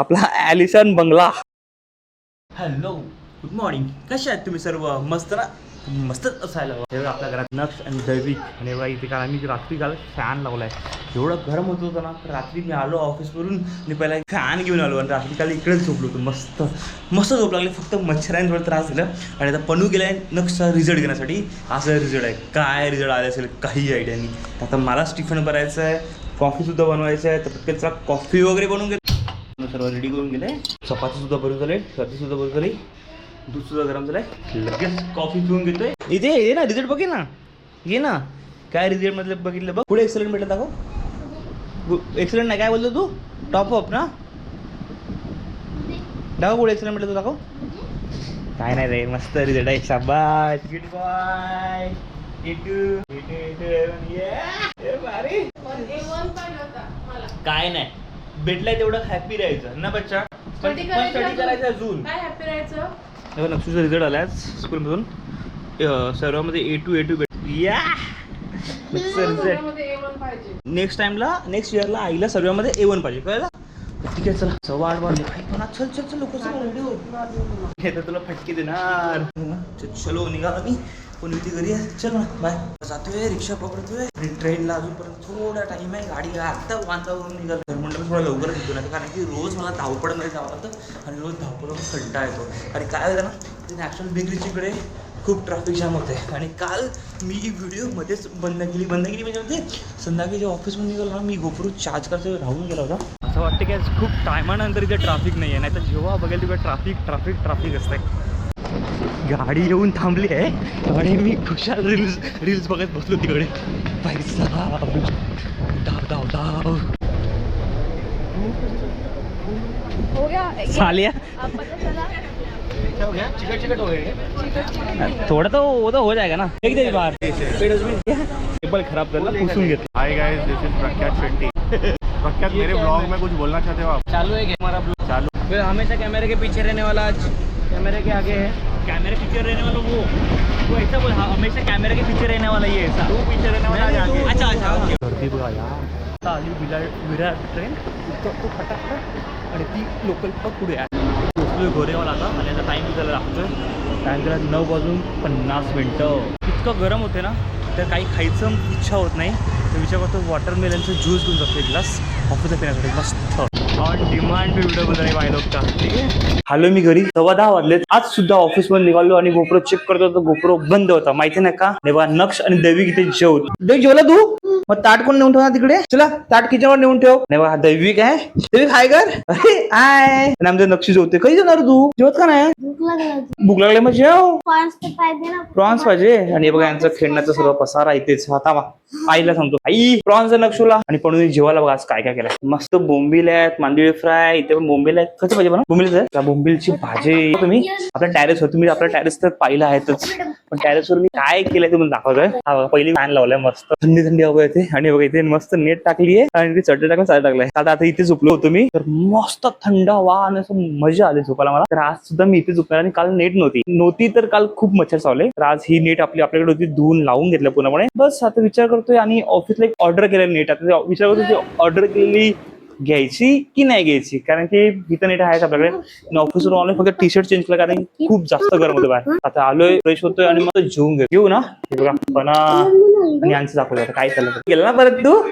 आपला ॲलिसन बंगला. Hello, good morning. कशा आहेत तुम्ही सर्व? मस्त ना? मस्तच असायला हवं. हे आपल्या घरात नक्ष आणि दैविक आणि बघा इथे काल आम्ही रात्री काल फॅन लावलाय. एवढं गरम होत होतं ना, तर रात्री मी आलो ऑफिसवरून आणि पहिला एक फॅन घेऊन आलो आणि रात्री काल इकडेच झोपलो होतो. मस्त मस्त झोप लागली. फक्त मच्छरांनी थोडं त्रास दिला आणि आता पनू गेलाय नक्षचा रिझल्ट घेण्यासाठी. असं रिझल्ट आहे, काय रिझल्ट आले असेल काही आयडिया नाही. आता मला स्टिफन भरायचं आहे, कॉफीसुद्धा बनवायचं आहे. तर पटकन चला कॉफी वगैरे बनवून घेतो. सर्व रेडी करून गेले. चपातीसुद्धा भरून झाले, सर्दीसुद्धा भरून झाली, दूधसुद्धा गरम झालंय. लगेच कॉफी पिऊन घेतोय. इथे ये ना, रिझल्ट बघे ना, ये ना. काय रिझल्ट मधलं बघितलं बघ. पुढे एक्सलेंट भेटलं दाखव. एक्सलेंट नाही, काय बोलतो तू? टॉप अप ना? दाखव पुढे एक्सलेंट भेटलं तू, दाखव. काय नाही रे, मस्त रिझल्ट आहे. शाबास, गुड बाय. काय नाही भेटलाय तेवढं हॅपी राहायचं ना बच्चा. पण स्टडी करायचं अजून. काय हॅपी राहायचं? नक्षूचा रिझल्ट आलाय स्कूलमधून. सर्वांमध्ये A2 भेट. या नेक्स्ट टाइमला, नेक्स्ट इयरला आईला सर्वांमध्ये A1 पाहिजे, कळलं? ठीक आहे चला, 8:15 वाजले. पण चल चल चल लोक हे तर तुला फटके देणार. चलो निघाला मी, पण मी ती घरी आहे. चल ना बाय. जातोय, रिक्षा पकडतोय आणि ट्रेनला अजूनपर्यंत थोडा टाइम आहे. गाडीला आत्ता वांचावरून निघाल तर म्हणलं थोडा लवकर निघतो नाही, कारण की रोज मला धावपळमध्ये जावं लागतं आणि रोज धावपळ कंटाळा येतो. आणि काय होतं ना, ते नॅशनल बेकरीच्याकडे खूप ट्रॅफिक जाम होते. आणि काल मी व्हिडिओ मध्येच बंद केली म्हणजे संध्याकाळी जेव्हा ऑफिसमध्ये निघालो ना, मी गोप्रो चार्ज करतो राहून गेला होता. असं वाटतं की आज खूप टायमानंतर इथे ट्रॅफिक नाही आहे, नाही तर जेव्हा बघेल तिकडे ट्रॅफिक असतंय. गाडी येऊन थांबली आहे आणि मी खुशाल रील्स बघत बसलो तिकडे. पैसा धाव धाव हो गया सालिया. चिकट हो गए. थोड़ा तो वो तो हो जाएगा ना. एक देर बाहर टेबल खराब करना, पुसून घेतलं. हाय गाइस, दिस इज प्रख्यात शेट्टी. प्रख्यात, मेरे ब्लॉग में कुछ बोलना चाहते हो आप? चालू है हमारा ब्लॉग चालू. फिर हमेशा कैमरे के पीछे रहने वाला आज कैमरे के आगे है. कैमरे के पीछे रहने वाला वो ऐसा बोल. हमेशा कैमरे के पीछे रहने वाला ये ऐसा. तू पीछे रहने वाला है आगे. अच्छा गर्दी बघा यार. आली विराट ट्रेन तो फटाफट आणि ती लोकल पुढे आहे. गोरेवाला आता आणि आता टाईम झाला लागतोय. टाईम झाला 9:50. इतकं गरम होते ना, तर काही खायचं इच्छा होत नाही. तर विचार करतो वॉटरमेलनचं ज्यूस घेऊन जातो एक ग्लास ऑफिसला पिण्यासाठी. मस्त ऑन डिमांड व्हिडिओ बनवले बाय लोक का. ठीक आहे, हॅलो मी घरी. 10:15 वाजलेत. आज सुद्धा ऑफिसमध्ये निघालो आणि गोप्रो चेक करतो तर गोप्रो बंद होता. माहिती नाही का. तेव्हा नक्ष आणि दैविक इथे जेवला तू. मग ताट कोण नेऊन ठेवा तिकडे. चला ताट किचनवर नेऊन ठेव. नाही बघा दैविक आहे. दैविक हाय कर. अरे हाय. आणि आमच्या नक्षी जेवते. कधी जेवणार तू? जेवत का नाही? भूक लागली मग जेव. प्रॉन्स पाहिजे. आणि बघा यांचं खेळण्याचं सर्व पसारा इथेच. आता आईला सांगतो, आई प्रॉन्स नक्षूला. आणि पण जेवायला बघा आज काय काय केलं. मस्त बोंबील आहेत, मांदेली फ्राय. इथे पण बोंबील आहेत. कसं पाहिजे बघा बोंबील आहे. त्या बोंबीलची भाजी तुम्ही आपल्या टेरेसवर, तुम्ही आपल्या टेरेस तर पाहिलं आहेतच, पण टेरेसवर मी काय केलंय तुम्हाला दाखवतोय. हा बघा पहिली फॅन लावलाय. मस्त थंडी थंडी हवा येते. आणि बघा इथे मस्त नेट टाकली आहे आणि ती चटई टाकून साडी टाकलाय. आता इथे झोपलो होतो मी, तर मस्त थंड हवा आणि असं मजा आली झोपायला मला. तर आज सुद्धा मी इथे झोपणार. आणि काल नेट नव्हती तर काल खूप मच्छर चावले. तर आज ही नेट आपल्याकडे होती, धुवून लावून घेतलं पूर्णपणे. बस आता विचार करतोय आणि ऑफिसला एक ऑर्डर केलेली नेट. आता विचार करतोय ऑर्डर केलेली घ्यायची की नाही घ्यायची, कारण की इथं नेट आहे आपल्याकडे. ऑफिसवर ऑनलाईन फक्त टी शर्ट चेंज केलं कारण खूप जास्त गरम होतं बाहेर. आता आलोय, फ्रेश होतोय आणि मग घेऊ ना. हे बघा पना आणि यांचं दाखवलं. आता काय चाललं गेलं ना परत तू.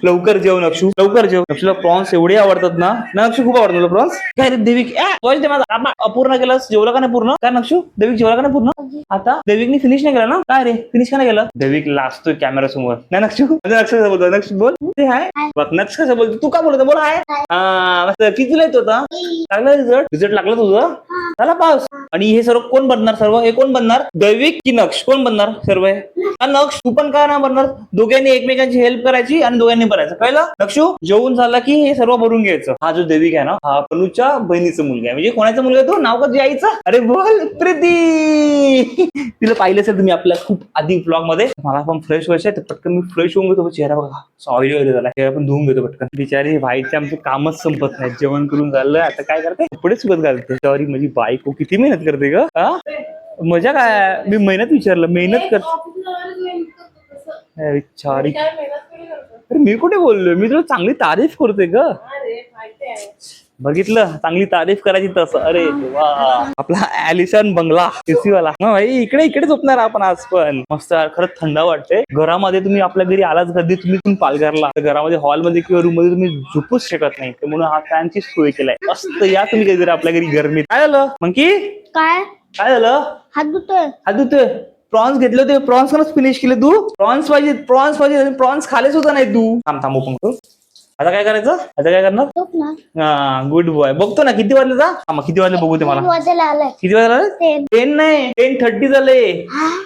लवकर जेव नक्षू, लवकर जेव. नक्षूला प्रॉन्स एवढे आवडतात ना. नक्षू खूप आवडतात तुला प्रॉन्स. काय रे देविक माझा अपूर्ण केलास. जेवला का नाही पूर्ण? काय नक्षू देविक जेवला का नाही पूर्ण? आता देविकने फिनिश नाही केला ना. काय रे फिनिश का नाही केलं? देविक लाजतोय कॅमेरा समोर. नाही नक्षू, नक्ष कसं बोलतो. नक्ष बोल. ते हाय बघ. नक्ष कसं बोलतो. तू का बोलतो? बोल हाय. कितीला येत होता? लागला रिझल्ट लागला तुझं. झाला पास. आणि हे सर्व कोण बनणार? सर्व हे कोण बनणार? दैविक की नक्ष? कोण बनणार सर्व? नक्ष तू पण का ना बनणार? दोघांनी एकमेकांची हेल्प करायची आणि दोघांनी बनायचं. कळलं? नक्षू जेवून झाला की हे सर्व भरून घ्यायचं. हा जो दैविक आहे ना, हा पनूच्या बहिणीचा मुलगा आहे. म्हणजे कोणाचा मुलगा आहे तो? नाव का आईचा? अरे बोल प्रीती. तिला पाहिलं असेल तुम्ही आपल्या खूप आधी ब्लॉग मध्ये. मला पण फ्रेश व्हायचं आहे, तर पटकन मी फ्रेश होऊन घेतो. चेहरा बघा ऑइली झाला. चेहरा पण धुवून घेतो पटकन. बिचारी व्हायचे आमचं कामच संपत नाही. जेवण करून झालं, आता काय करते? कपडे सुकत घालते. सॉरी माझी बायको किती मेहनत करते ग. मजा काय? मी मेहनत करते. विचारी अरे मी कुठे बोललोय? मी तुला चांगली तारीफ करते ग. बघितलं, चांगली तारीफ करायची तसं. अरे वा, आपला ॲलिशन बंगला एसी वाला. भाई इकडे झोपणार आपण आज पण. मस्त यार, खरंच थंड वाटते. घरामध्ये तुम्ही आपल्या घरी आलाच कधी तुम्ही पालघरला, तर घरामध्ये हॉलमध्ये किंवा रूम मध्ये तुम्ही झोपूच शकत नाही, म्हणून हा फॅनची सोय केलाय. मस्त या तुम्ही कधीतरी आपल्या घरी गरमीत. काय झालं मंकी? काय काय झालं? हात धुतोय. हात धुतोय. प्रॉन्स घेतले होते, प्रॉन्स कनच फिनिश केले तू? प्रॉन्स पाहिजे, प्रॉन्स खालेच होता नाही तू. थांब ओपन करू. आता काय करायचं? आता काय करणार? झोप ना. हा, गुड बॉय. बघतो ना किती वाजले जा. मग किती वाजले बघू ते मला. 3 वाजायला आलाय. किती वाजले? 10 नाही, 10:30 झाले.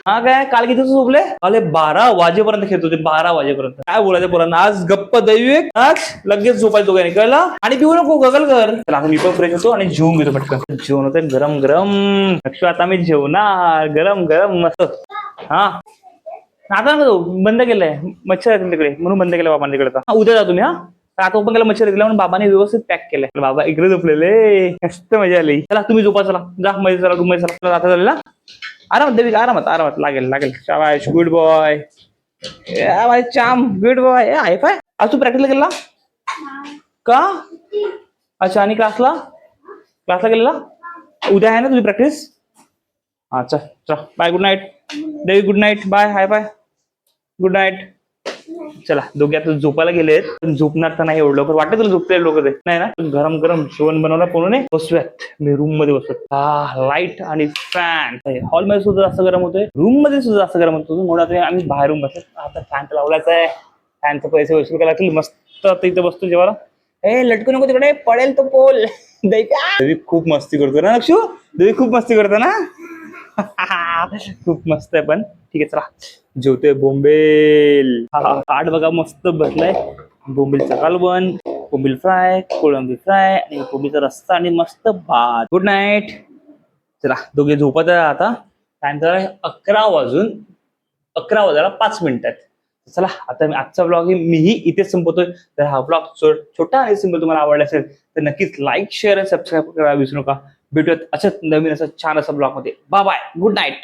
हा काय, काल किती झोपले? आले 12 वाजेपर्यंत खेळत होते, 12 वाजेपर्यंत. काय बोलायचं पोरांना, आज गप्प दैविक, आज लगेच झोपायचो काय, कळलं? आणि पिऊ नको, गगल कर. चला आता मी पण फ्रेश होतो आणि जेवून घेतो पटकन. जेवण होतं गरम गरम. लक्ष, आता मी जेवणार गरम गरम मस्त. हा आता बंद केलंय, मच्छर आहे तिकडे म्हणून बंद केलं बाबांनी तिकडे. उद्या जा तुम्ही. हा, आता ओपन केलं, मच्छर दिला म्हणून बाबाने व्यवस्थित पॅक केलंय. बाबा इकडे झोपलेले, मस्त मजा आली. चला तुम्ही झोपा, चला जा मध्ये, चला रूम मध्ये चला. आता झालं ना, आरामात देवी, आरामात लागेल. शाबाश, गुड बॉय. चाम, गुड बॉय. आहे पाय. आज तू प्रॅक्टिसला गेला का? अच्छा, आणि क्लासला गेलेला? उद्या आहे ना तुझी प्रॅक्टिस? अच्छा, चला bye, good night Devi, good night, bye, hi bye, good night. चला दोघे आता झोपायला गेलेत, पण झोपणार तर नाही एवढं लवकर. वाटतं तुला झोपते लोक ते नाही ना? गरम गरम जेवण बनवला पूर्ण. बसूयात, मी रूम मध्ये बसतो. हा, लाईट आणि फॅन. हॉल मध्ये सुद्धा जास्त गरम होतोय, रूम मध्ये सुद्धा जास्त गरम होतो, म्हणून आम्ही बाहेर रूम बसलो. आता फॅन तर लावलाच आहे. फॅनचे पैसे वसूल करायला लागतील. मस्त आता इथं बसतो जेवायला. लटकू नको तिकडे, पडेल तो पोल. देवी खूप मस्ती करतो ना लक्षू? देवी खूप मस्ती करतो ना? खूप मस्त आहे. पण ठीक आहे, चला जेवतोय. बोंबेल आठ बघा, मस्त बसलाय. बोंबीलचा कालवण, बोंबील फ्राय, कोळंबी फ्राय आणि कोबीचा रस्सा आणि मस्त भात. Good night. चला दोघे झोपत आहे आता. टाइम झाला 11 वाजायला 5 मिनिटात. चला आता आजचा ब्लॉग मीही इथेच संपवतोय. तर हा ब्लॉग छोटा आणि सिंपल तुम्हाला आवडला असेल तर नक्कीच लाईक, शेअर आणि सबस्क्राईब करायला विसरू नका. भेटूयात अशाच नवीन असं छान असं ब्लॉग मध्ये. Bye bye, good night.